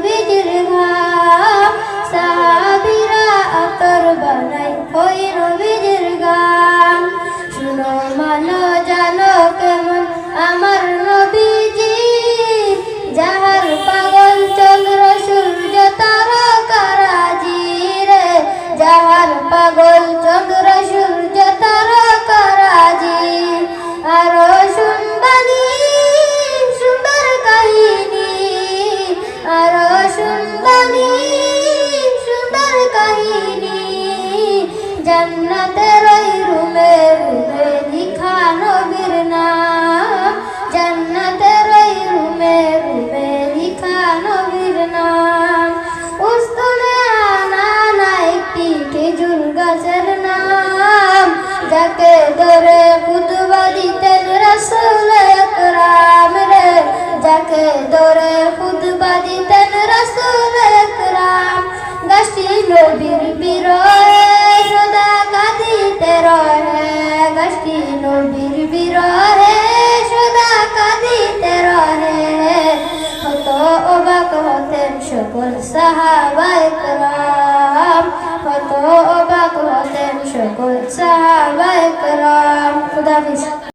নবীজির ঘাম, সাহাবীরা আতর বানাই ওই নবীজির গান। শুনো মানো জানো কেমন আমার নবীজি, যাহার পাগল চন্দ্র সূর্য তারকারাজি রে, যাহার পাগল চন্দ্র সূর্য তারকারাজি। আরো শুনবানি সুন্দর কাহিনী, আরো শুনবানি সুন্দর কাহিনী, জান্নাতের ওই রুমে রুমে লিখা নবীর নাম, জান্নাতের ওই রুমে রুমে লিখা নবীর নাম। উস্তনে আনা একটি খেজুর গাছের নাম, যাকে ধরে খুতবা দিতেন রাসূল আকরাম রে, যাকে ধরে খুতবা দিতেন রাসূল আকরাম। গাছটি নবীর বিরহে সদা কাঁদিতে রহে, গাছটি নবীর বিরহে সদা কাঁদিতে রহে। কত অবাক হতেন সকল সাহাবায়ে কেরাম, কত অবাক হতেন সকল সাহাবায়ে কেরাম। খুদা হাফেজ।